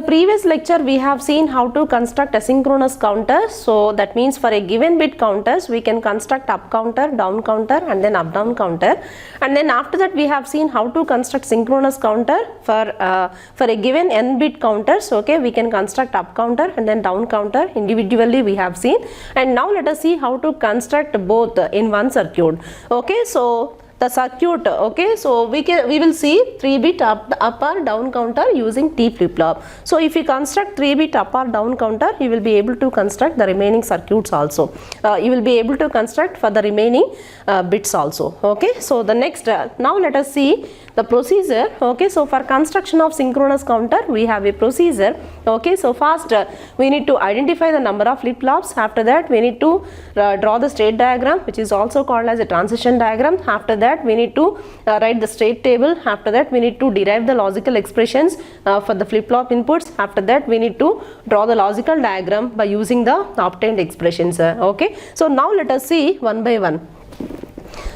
previous lecture we have seen how to construct asynchronous counters. So that means for a given bit counters we can construct up counter, down counter and then up down counter, and then after that we have seen how to construct synchronous counter for a given n bit counters. Okay, we can construct up counter and then down counter individually we have seen, and now let us see how to construct both in one circuit. Okay, so the circuit, okay, so we will see 3-bit up or down counter using T flip-flop. So if you construct 3-bit up or down counter, you will be able to construct the remaining circuits also. You will be able to construct for the remaining bits also. Okay, so the next now let us see the procedure. Okay, so for construction of synchronous counter we have a procedure. Okay, so first we need to identify the number of flip-flops. After that we need to draw the state diagram, which is also called as a transition diagram. After that we need to write the state table. After that we need to derive the logical expressions for the flip-flop inputs. After that we need to draw the logical diagram by using the obtained expressions. Okay, so now let us see one by one.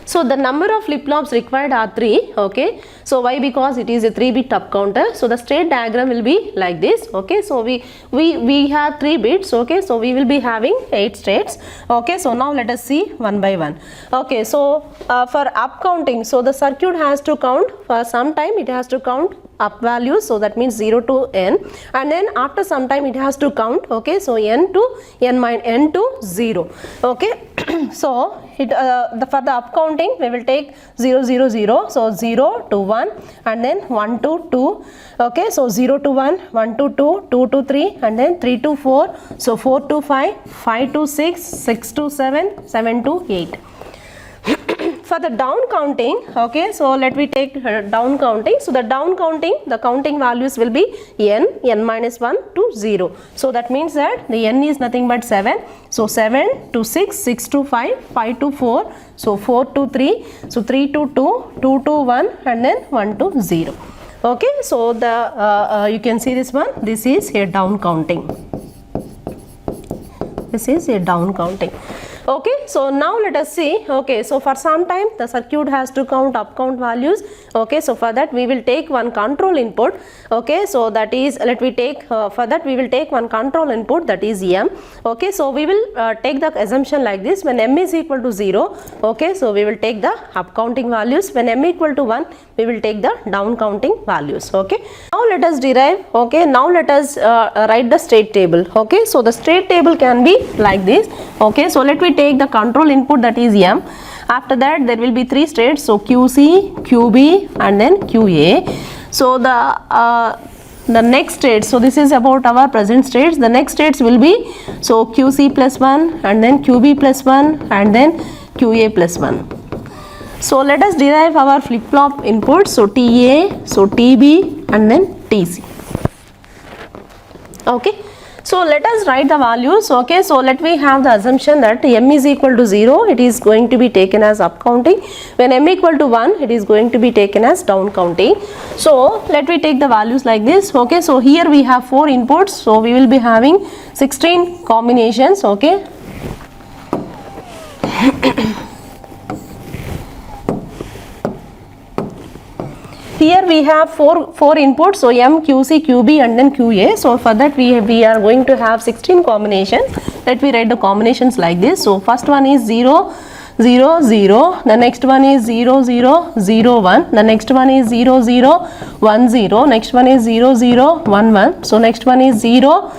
So the number of flip-flops required are 3. Okay, so why? Because it is a 3-bit up counter. So the state diagram will be like this. Okay, so we have 3 bits. Okay, so we will be having 8 states. Okay, so now let us see one by one. Okay, so for up counting, so the circuit has to count for some time. It has to count up values, so that means 0 to n, and then after some time it has to count. Okay, so n to n to 0. Okay, so it for the up counting we will take 0 0 0, so 0 to 1 and then 1 to 2. Okay, so 0 to 1, 1 to 2, 2 to 3 and then 3 to 4, so 4 to 5, 5 to 6, 6 to 7, 7 to 8. For the down counting, okay, so let me take down counting. So the down counting, the counting values will be n minus 1 to 0. So that means that the n is nothing but 7. So 7 to 6, 6 to 5, 5 to 4, so 4 to 3, so 3 to 2, 2 to 1 and then 1 to 0. Okay, so the you can see this one, this is a down counting. This is a down counting. Okay, so now let us see. Okay, so for some time the circuit has to count up count values. Okay, so for that we will take one control input. Okay, so that is, let me take for that we will take one control input, that is m. Okay, so we will take the assumption like this: when m is equal to 0, okay, so we will take the up counting values. When m equal to 1, we will take the down counting values. Okay, now let us derive. Okay, now let us write the state table. Okay, so the state table can be like this. Okay, so let me take the control input, that is m. After that there will be 3 states, so QC, QB and then QA. So the next state, so this is about our present states. The next states will be, so QC plus 1 and then QB plus 1 and then QA plus 1. So let us derive our flip-flop inputs, so TA, so TB and then TC. Okay, so let us write the values. Okay, so let me have the assumption that m is equal to 0, it is going to be taken as up counting. When m equal to 1, it is going to be taken as down counting. So let me take the values like this. Okay, so here we have 4 inputs, so we will be having 16 combinations. Okay, here we have four inputs, so m, QC, QB and then QA. So for that we are going to have 16 combinations. Let me write the combinations like this. So first one is 0 0 0, the next one is 0 0 0 1, the next one is 0 0 1 0, next one is 0 0 1 1, so next one is 0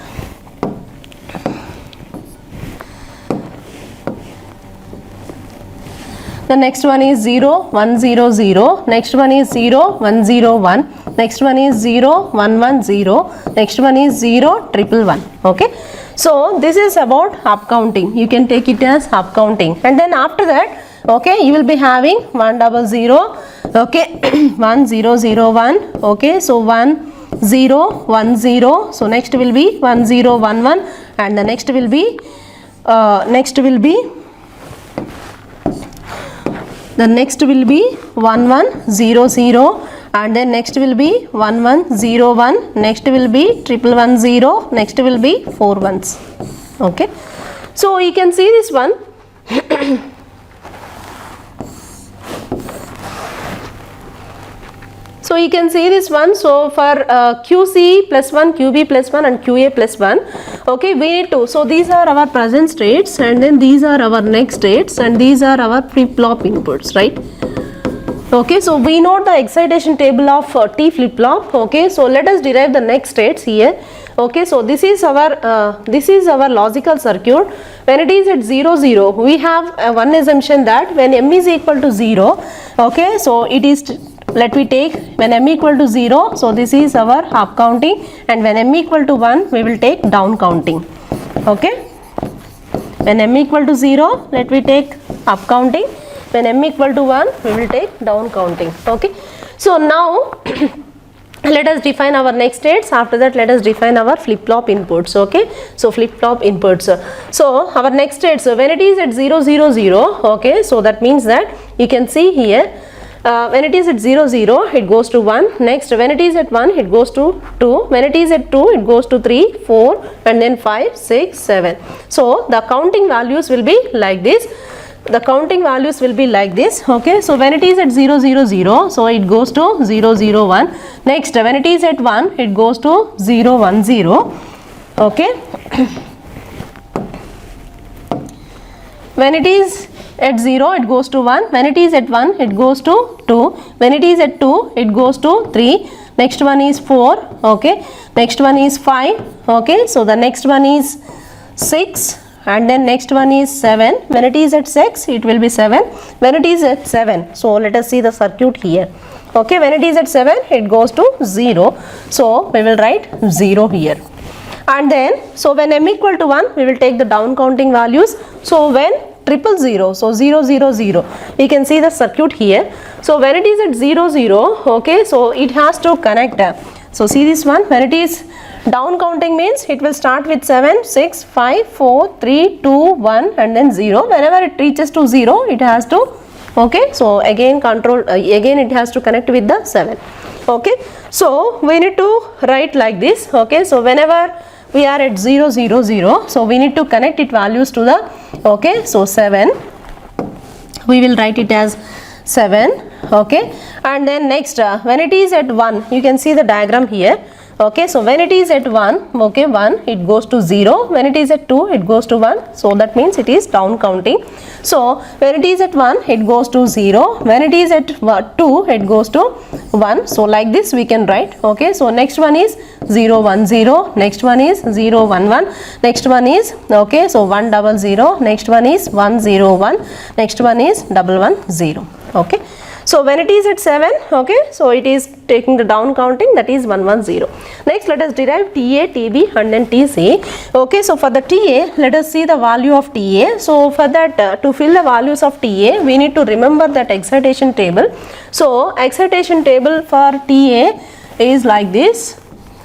the next one is 0 1 0 0, next one is 0 1 0 1, next one is 0 1 1 0, next one is 0 1 1 1. Okay, so this is about up counting. You can take it as up counting, and then after that, okay, you will be having 1 0 0, okay, 1 0 0 1, okay, so 1 0 1 0, so next will be 1 0 1 1 and the next will be the next will be 1 1 0 0 and then next will be 1 1 0 1, next will be 1 1 0, next will be 4 1s. Okay, so you can see this one. So you can see this one. So for QC plus 1, QB plus 1 and QA plus 1, okay, we need to, so these are our present states and then these are our next states and these are our flip-flop inputs, right? Okay, so we know the excitation table of T flip-flop. Okay, so let us derive the next states here. Okay, so this is our logical circuit. When it is at 0 0, we have one assumption that when m is equal to 0, okay, so it is, let me take when m equal to 0, so this is our up counting, and when m equal to 1, we will take down counting. Okay, when m equal to 0, let me take up counting. When m equal to 1, we will take down counting. Okay, so now let us define our next states. After that, let us define our flip-flop inputs. Okay, so flip-flop inputs. So our next states, so when it is at 0 0 0, okay, so that means that you can see here, when it is at 0 0, it goes to 1. Next, when it is at 1, it goes to 2. When it is at 2, it goes to 3, 4 and then 5, 6, 7. So the counting values will be like this. The counting values will be like this. Okay, so when it is at 0 0 0, so it goes to 0 0 1. Next, when it is at 1, it goes to 0 1 0. Okay, when it is at 0, it goes to 1. When it is at 1, it goes to 2. When it is at 2, it goes to 3. Next one is 4. Okay, next one is 5. Okay, so the next one is 6. And then next one is 7. When it is at 6, it will be 7. When it is at 7, so let us see the circuit here. Okay, when it is at 7, it goes to 0. So we will write 0 here. And then, so when m equal to 1, we will take the down counting values. So when 000, so 0 0 0, you can see the circuit here. So when it is at 0 0, okay, so it has to connect. So see this one, when it is down counting means it will start with 7, 6, 5, 4, 3, 2, 1 and then 0. Whenever it reaches to 0, it has to, okay, so again again it has to connect with the 7. Okay, so we need to write like this. Okay, so whenever we are at 0 0 0, so we need to connect it values to the, okay, so 7, we will write it as 7. Okay, and then next when it is at 1, you can see the diagram here. Okay, so when it is at 1, okay, 1, it goes to 0. When it is at 2, it goes to 1. So that means it is down counting. So when it is at 1, it goes to 0. When it is at 2, it goes to 1. So like this we can write. Okay, so next one is 0 1 0. Next one is 0 1 1. Next one is, okay, so 1 0 0. Next one is 1 0 1. Next one is 1 1 0. Okay. So when it is at 7, okay, so it is taking the down counting, that is 1 1 0. Next, let us derive TA, TB and then TC. Okay, so for the TA, let us see the value of TA. So for that, to fill the values of TA, we need to remember that excitation table. So excitation table for TA is like this.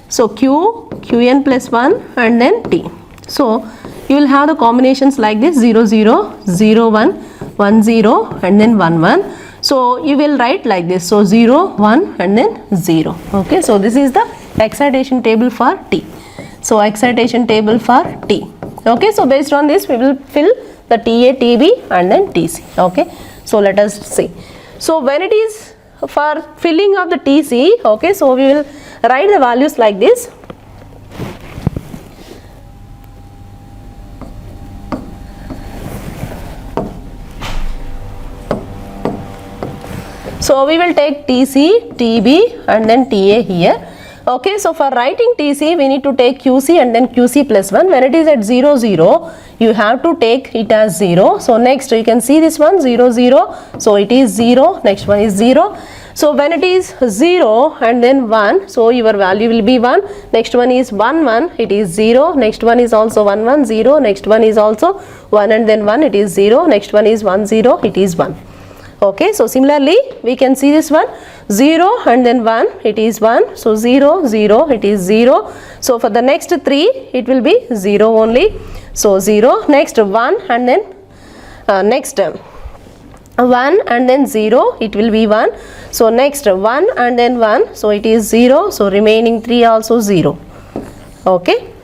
So Q, Qn plus 1 and then T. So you will have the combinations like this, 0 0, 0 1, 1 0 and then 1 1. So you will write like this, so 0 1 and then 0. Okay, so this is the excitation table for T. So excitation table for T. Okay, so based on this we will fill the TA, TB and then TC. Okay, so let us see. So when it is for filling of the TC, okay, so we will write the values like this. So we will take TC, TB and then TA here. Okay, so for writing TC, we need to take QC and then QC plus 1. When it is at 0 0, you have to take it as 0. So next you can see this one 0 0. So it is 0. Next one is 0. So when it is 0 and then 1, so your value will be 1. Next one is 1 1. It is 0. Next one is also 1 1 0. Next one is also 1 and then 1. It is 0. Next one is 1 0. It is 1. Okay, so similarly we can see this one 0 and then 1, it is 1. So 0 0, it is 0. So for the next 3 it will be 0 only. So 0. Next 1 and then next 1 and then 0, it will be 1. So next 1 and then 1, so it is 0. So remaining 3 also 0. Okay,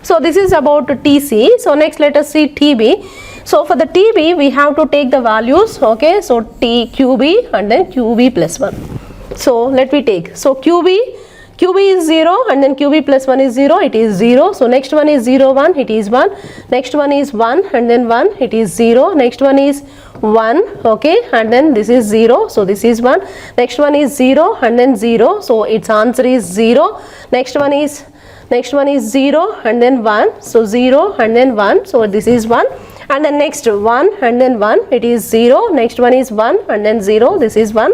so this is about TC. So next let us see TB. So for the TB we have to take the values. Okay, so QB and then QB plus 1. So let me take, so QB is 0 and then QB plus 1 is 0, it is 0. So next one is 0 1, it is 1. Next one is 1 and then 1, it is 0. Next one is 1, okay, and then this is 0, so this is 1. Next one is 0 and then 0, so its answer is 0. Next one is 0 and then 1, so 0 and then 1, so this is 1. And then next 1 and then 1, it is 0. Next one is 1 and then 0, this is 1.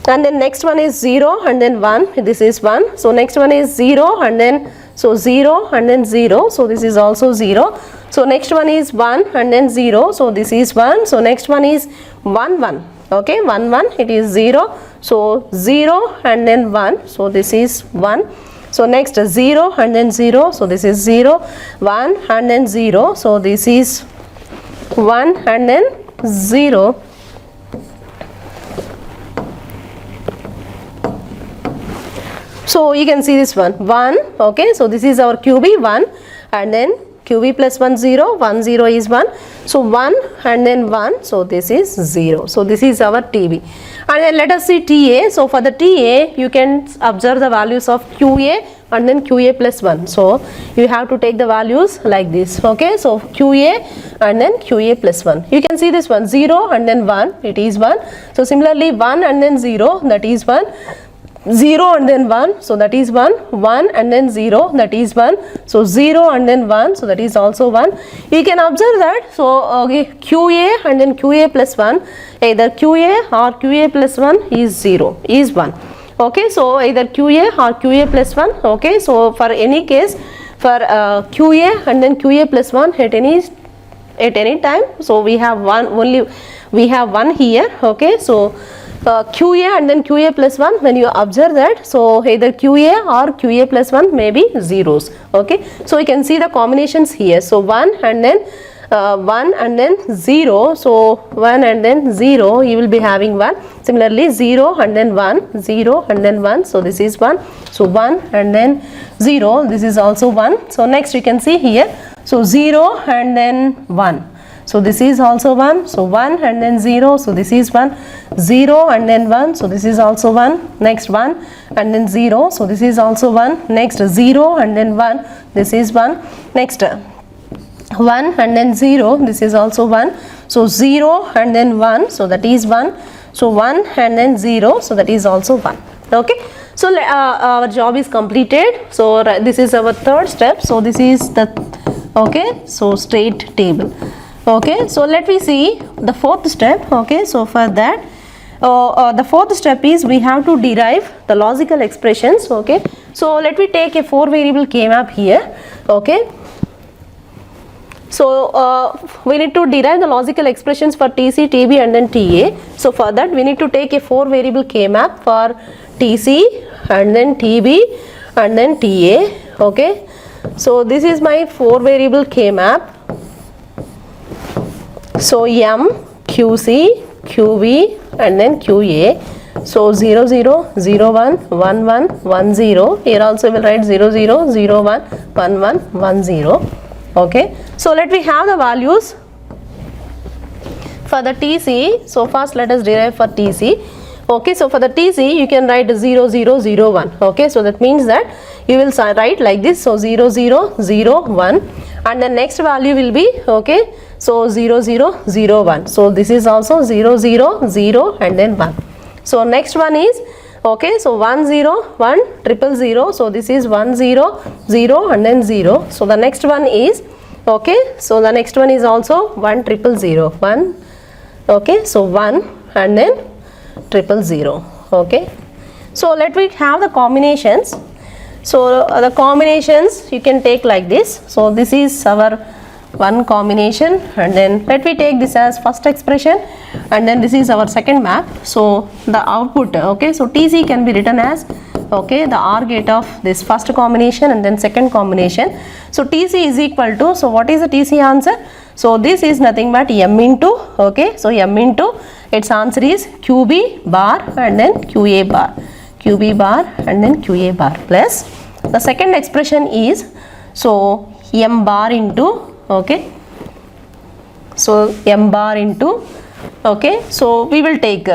And then next one is 0 and then 1, this is 1. So next one is 0 and then, so 0 and then 0, so this is also 0. So next one is 1 and then 0, so this is 1. So next one is 1 1, okay, 1 1, it is 0. So 0 and then 1, so this is 1. So next 0 and then 0, so this is 0. 1 and then 0, so this is 1 and then 0. So you can see this one 1, okay, so this is our QB 1 and then QB plus 1 0, 1 0 is 1, so 1 and then 1, so this is 0. So this is our TB. And then let us see TA. So for the TA you can observe the values of QA and then QA plus 1. So you have to take the values like this, okay, so QA and then QA plus 1. You can see this one 0 and then 1, it is 1. So similarly 1 and then 0, that is 1. 0 and then 1, so that is 1, 1 and then 0, that is 1, so 0 and then 1, so that is also 1. You can observe that, so okay, QA and then QA plus 1, either QA or QA plus 1 is 0, is 1, okay, so either QA or QA plus 1, okay, so for any case, for QA and then QA plus 1 at any time, so we have one, only we have 1 here, okay, so QA and then QA plus 1, when you observe that, so either QA or QA plus 1 may be zeros, okay. So you can see the combinations here, so 1 and then 0, so 1 and then 0, you will be having 1. Similarly 0 and then 1, 0 and then 1, so this is 1, so 1 and then 0, this is also 1. So next you can see here, so 0 and then 1. So this is also 1, so 1 and then 0, so this is 1, 0 and then 1, so this is also 1, next 1 and then 0, so this is also 1, next 0 and then 1, this is 1, next 1 and then 0, this is also 1, so 0 and then 1, so that is 1, so 1 and then 0, so that is also 1, okay. So our job is completed. So this is our third step, so this is the, okay, so straight table. Okay, so let me see the fourth step, okay, so for that the fourth step is we have to derive the logical expressions, okay. So let me take a 4 variable K-map here, okay. So we need to derive the logical expressions for TC, TB and then TA. So for that we need to take a 4 variable K-map for TC and then TB and then TA, okay. So this is my 4 variable K-map. So M, QC, QB and then QA. So 0 0 0 1 1 1 1 0. Here also we'll write 0 0 0 1 1 1 1 0. Okay. So let me have the values for the TC. So first let us derive for TC. Okay, so for the TC you can write 0 0 0 1. Okay, so that means that you will write like this. So 0 0 0 1 and the next value will be, okay, so 0 0 0 1. So this is also 0 0 0 and then 1. So next one is, okay, so 1 0 1 0 0. So this is 1 0 0 and then 0. So the next one is, okay, so the next one is also 1 0 0 1. Okay, so 1 and then 0 0. Okay, so let me have the combinations. So the combinations you can take like this. So this is our one combination, and then let me take this as first expression, and then this is our second map. So the output, okay, so TC can be written as, okay, the OR gate of this first combination and then second combination. So TC is equal to, so what is the TC answer? So this is nothing but M into, okay, so M into, its answer is QB bar and then QA bar, QB bar and then QA bar, plus the second expression is, so M bar into, okay, so M bar into, okay, so we will take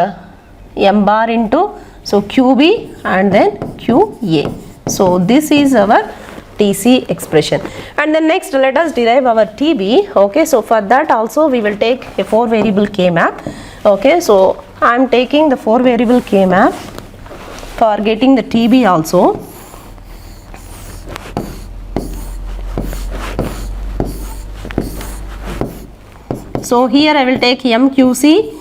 M bar into, so QB and then QA. So this is our TC expression. And then next let us derive our TB. Okay, so for that also we will take a 4 variable K map. Okay, so I am taking the 4 variable K map for getting the TB also. So here I will take MQC,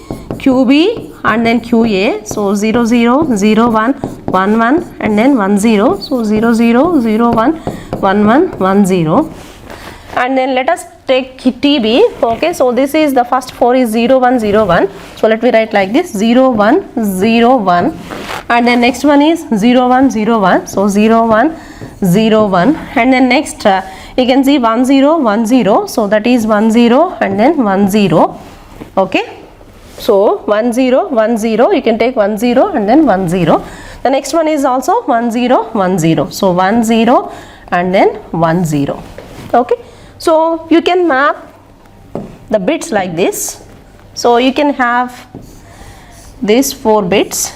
QB and then QA. So 0 0 0 1 1 1 and then 1 0. So 0 0 0 1 1 1 1 0. And then let us take TB. Okay, so this is the first 4 is 0 1 0 1. So let me write like this 0 1 0 1 and then next one is 0 1 0 1. So 0 1 0 1 and then next you can see 1 0 1 0. So that is 1 0 and then 1 0. Okay, so 1 0 1 0, you can take 1 0 and then 1 0. The next one is also 1 0 1 0. So 1 0 and then 1 0. Okay, so you can map the bits like this. So you can have these 4 bits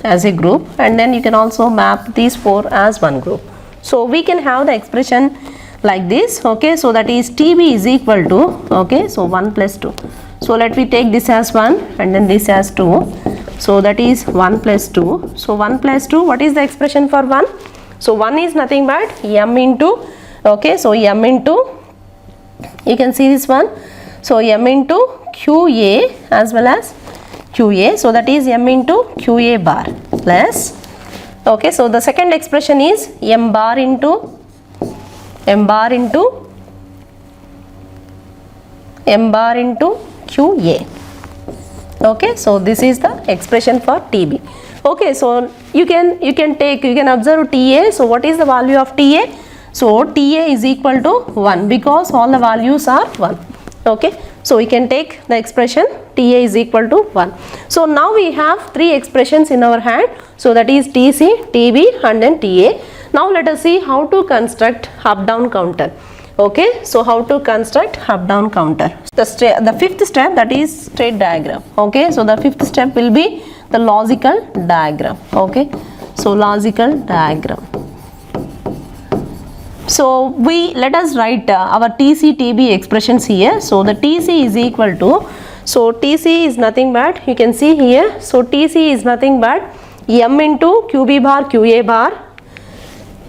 as a group and then you can also map these 4 as one group. So we can have the expression like this. Okay, so that is TB is equal to, okay, so 1 plus 2. So let me take this as 1 and then this as 2. So that is 1 plus 2. So 1 plus 2, what is the expression for 1? So 1 is nothing but m into, okay, so m into, you can see this one. So m into QA as well as QA. So that is m into QA bar plus, okay, so the second expression is m bar into QA. Okay, so this is the expression for TB. Okay, so you can observe TA. So what is the value of TA? So TA is equal to 1 because all the values are 1. Okay, so we can take the expression TA is equal to 1. So now we have 3 expressions in our hand. So that is TC, TB and then TA. Now let us see how to construct up down counter. Okay, so how to construct up down counter. The fifth step, that is state diagram. Okay, so the fifth step will be the logical diagram. Okay, so logical diagram. So let us write our TC, TB expressions here. So the TC is equal to, so TC is nothing but, you can see here, so TC is nothing but m into QB bar QA bar,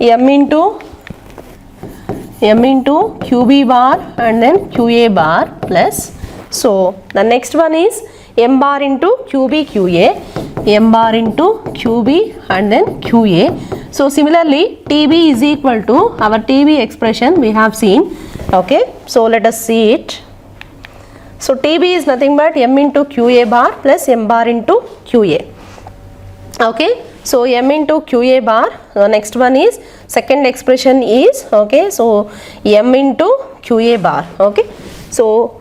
m into QB bar and then QA bar plus, so the next one is m bar into QB QA, m bar into QB and then QA. So similarly TB is equal to our TB expression we have seen. Okay, so let us see it. So TB is nothing but m into QA bar plus m bar into QA. Okay, so m into QA bar, the next one is second expression is, okay, so m into QA bar. Okay, so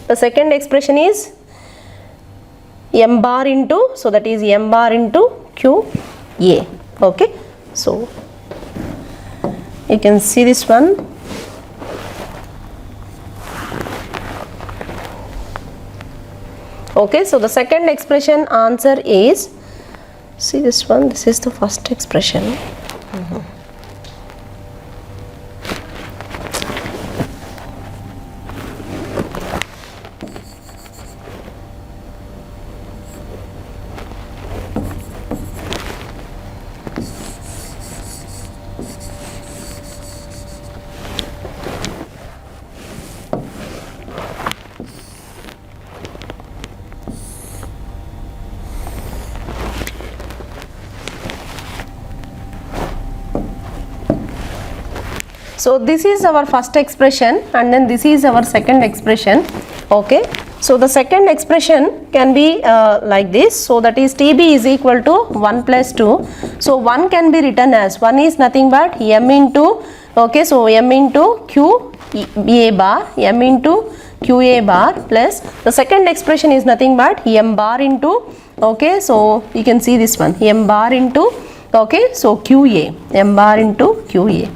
the second expression is m bar into, so that is m bar into QA. Okay, so you can see this one. Okay, so the second expression answer is, see this one, this is the first expression. So this is our first expression and then this is our second expression. Okay, so the second expression can be like this. So that is TB is equal to 1 plus 2. So 1 can be written as, 1 is nothing but m into, okay, so m into QA bar, m into QA bar plus the second expression is nothing but m bar into, okay, so you can see this one, m bar into, okay, so QA, m bar into QA.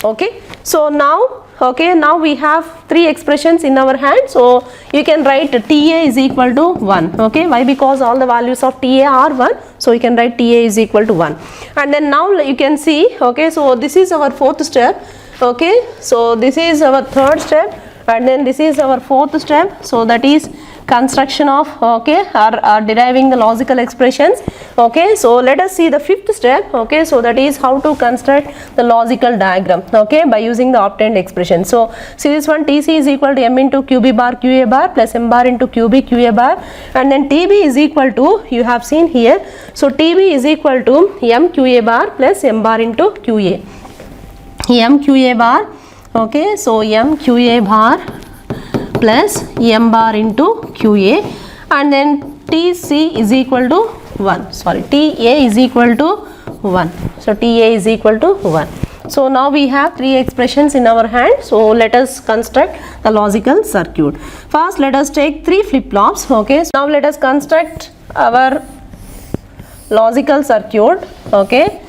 Okay, so now, okay, now we have three expressions in our hand. So you can write Ta is equal to 1. Okay, why? Because all the values of Ta are 1, so you can write Ta is equal to 1. And then now you can see, okay, so this is our fourth step. Okay, so this is our third step, and then this is our fourth step. So that is construction of, okay, or deriving the logical expressions. Okay, so let us see the fifth step. Okay, so that is how to construct the logical diagram, okay, by using the obtained expression. So see this one, Tc is equal to m into qb bar qa bar plus m bar into qb qa bar, and then Tb is equal to, you have seen here, so Tb is equal to m qa bar plus m bar into qa, m qa bar, okay, so m qa bar plus m bar into qa, and then Tc is equal to 1, sorry, Ta is equal to 1, so Ta is equal to 1. So now we have three expressions in our hand. So let us construct the logical circuit. First let us take three flip-flops. Okay, so now let us construct our logical circuit. Okay,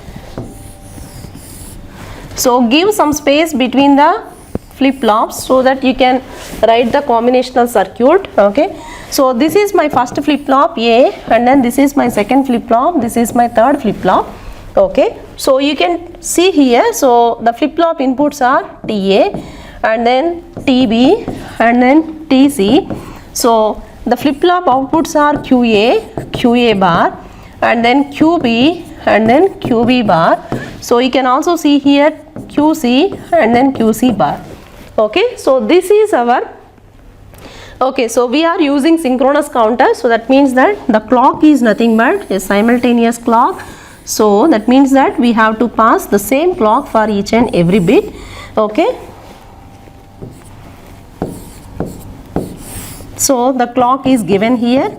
so give some space between the flip-flops so that you can write the combinational circuit. Okay, so this is my first flip-flop A, and then this is my second flip-flop, this is my third flip-flop. Okay, so you can see here, so the flip-flop inputs are Ta, and then Tb, and then Tc. So the flip-flop outputs are Qa, Qa bar, and then Qb, and then Qb bar. So you can also see here Qc and then Qc bar. Okay, so this is our, okay, so we are using synchronous counter, so that means that the clock is nothing but a simultaneous clock. So that means that we have to pass the same clock for each and every bit. Okay, so the clock is given here,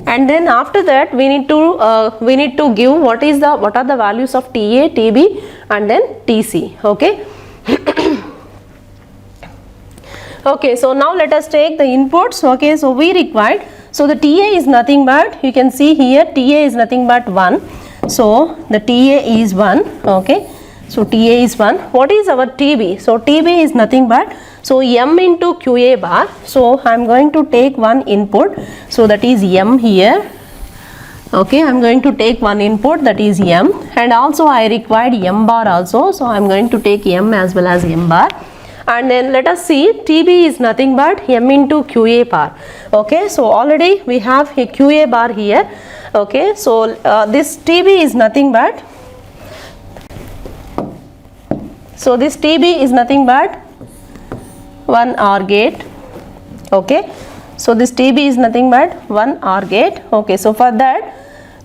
and then after that we need to give what are the values of Ta, Tb, and then Tc. Okay. Okay, so now let us take the inputs. Okay, so we required, so the Ta is nothing but, you can see here Ta is nothing but 1. So the Ta is 1. Okay, so Ta is 1. What is our Tb? So Tb is nothing but, so m into Qa bar. So I am going to take one input, so that is m here. Okay, I am going to take one input, that is m, and also I required m bar also, so I am going to take m as well as m bar. And then let us see, Tb is nothing but m into Qa bar. Okay, so already we have a Qa bar here. Okay, so this Tb is nothing but, so this Tb is nothing but one OR gate. Okay, so this Tb is nothing but one OR gate. Okay, so for that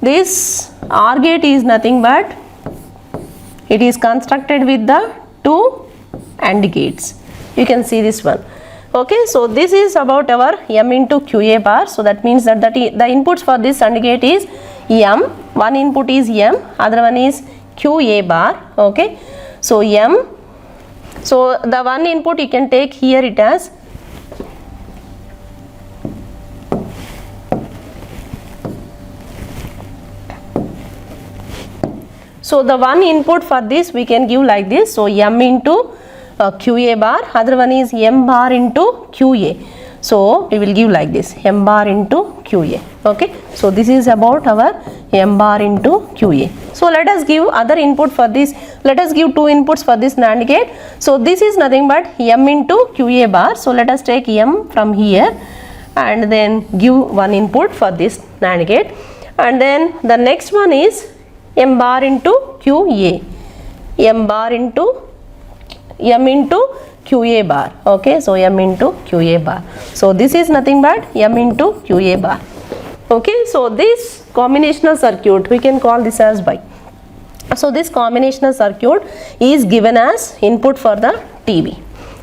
this OR gate is nothing but, it is constructed with the two AND gates. You can see this one. Okay, so this is about our m into Qa bar. So that means that the inputs for this AND gate is m. One input is m, other one is Qa bar. Okay, so m. So the one input you can take here it as so the one input for this we can give like this. So m into Qa bar, other one is m bar into Qa. So we will give like this, m bar into Qa. Okay, so this is about our m bar into Qa. So let us give other input for this. Let us give two inputs for this NAND gate. So this is nothing but m into Qa bar. So let us take m from here and then give one input for this NAND gate. And then the next one is m bar into Qa, m bar into m into Qa bar. Okay, so m into Qa bar. So this is nothing but m into Qa bar. Okay, so this combinational circuit we can call this as Y. So this combinational circuit is given as input for the Tb.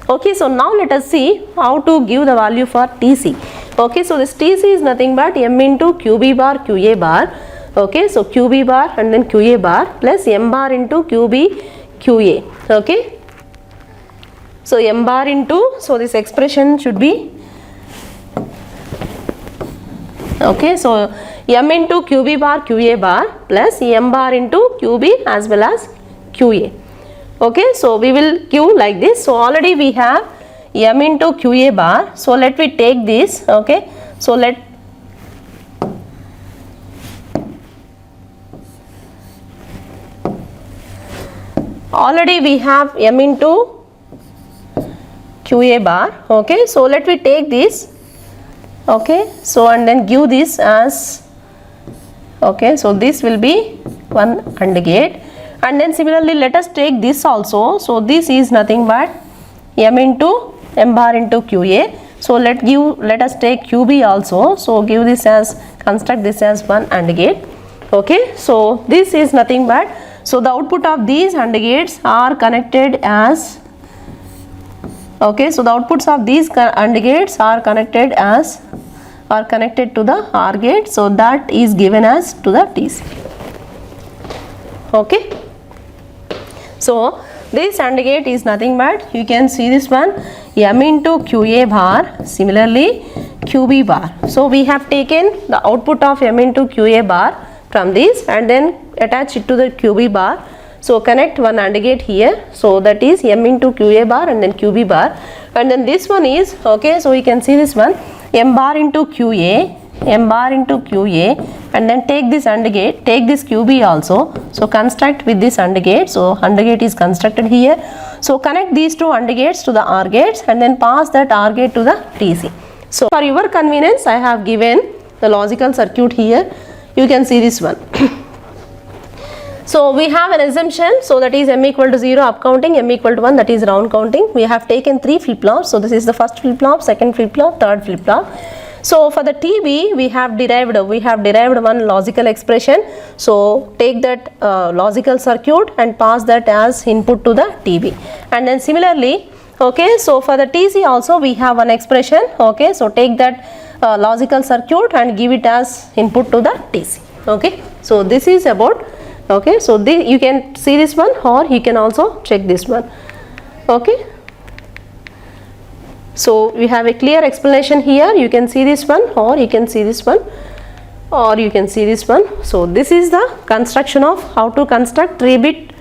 Okay, so now let us see how to give the value for Tc. Okay, so this Tc is nothing but m into Qb bar Qa bar. Okay, so Qb bar and then Qa bar plus m bar into Qb Qa. Okay, so m bar into, so this expression should be, okay, so m into Qb bar Qa bar plus m bar into Qb as well as Qa. Okay, so we will give like this. So already we have m into qa bar. So let me take this. Okay, so already we have m into qa bar. Okay, so let me take this. Okay, so and then give this as, okay, so this will be one AND gate, and then similarly let us take this also. So this is nothing but m bar into qa. So let us take qb also. So give this as, construct this as one AND gate. Okay, so this is nothing but, so the output of these AND gates are connected as, okay, so the outputs of these AND gates are connected as, are connected to the OR gate. So that is given as to the TC. Okay, so this AND gate is nothing but, you can see this one, m into qa bar, similarly qb bar. So we have taken the output of m into qa bar from this and then attach it to the qb bar. So connect one AND gate here, so that is m into qa bar and then qb bar, and then this one is, okay, so you can see this one, m bar into qa, m bar into qa, and then take this AND gate, take this qb also. So construct with this AND gate. So AND gate is constructed here. So connect these two AND gates to the OR gates and then pass that OR gate to the TC. So for your convenience, I have given the logical circuit here. You can see this one. So we have an assumption, so that is m equal to 0 up counting, m equal to 1, that is round counting. We have taken 3 flip flops. So this is the first flip flop, second flip flop, third flip flop. So for the TB we have derived one logical expression. So take that logical circuit and pass that as input to the TB. And then similarly, okay, so for the TC also we have one expression. Okay, so take that logical circuit and give it as input to the TC. Okay, so this is about, okay, so you can see this one or you can also check this one. Okay, so we have a clear explanation here. You can see this one or you can see this one or you can see this one. So this is the construction of how to construct 3-bit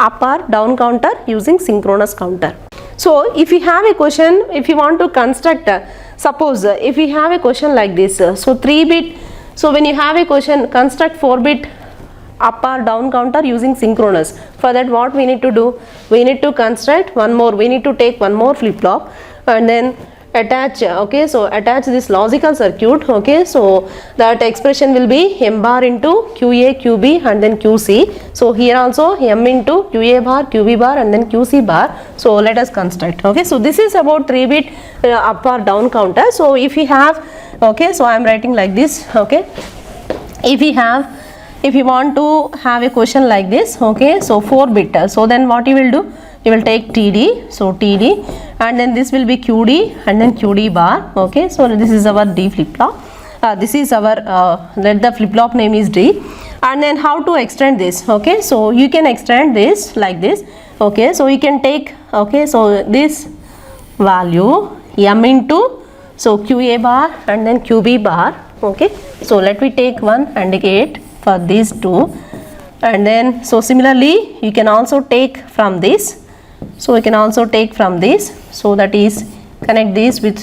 up or down counter using synchronous counter. So if you have a question, if you want to construct, suppose if we have a question like this, so 3-bit, so when you have a question, construct 4-bit up or down counter using synchronous. For that what we need to do? We need to construct one more, we need to take one more flip flop and then attach, okay, so attach this logical circuit. Okay, so that expression will be m bar into qa, qb and then qc. So here also m into qa bar, qb bar and then qc bar. So let us construct. Okay, so this is about 3-bit up or down counter. So if we have, okay, so I am writing like this. Okay, if you want to have a question like this, okay, so 4-bit, so then what you will do? You will take TD, so TD, and then this will be QD and then QD bar. Okay, so this is our D flip flop. This is our let the flip flop name is D. And then how to extend this? Okay, so you can extend this like this. Okay, so you can take, okay, so this value m into, so QA bar and then QB bar. Okay, so let me take one AND gate for these two, and then so similarly you can also take from this. So you can also take from this, so that is connect this with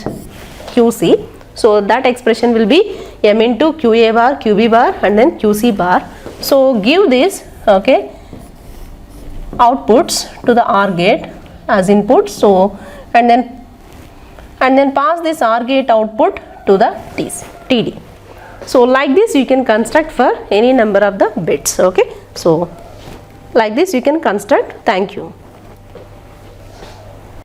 QC. So that expression will be m into QA bar, QB bar and then QC bar. So give this, okay, outputs to the OR gate as input. So and then pass this OR gate output to the TD. So like this you can construct for any number of the bits. Okay, so like this you can construct. Thank you.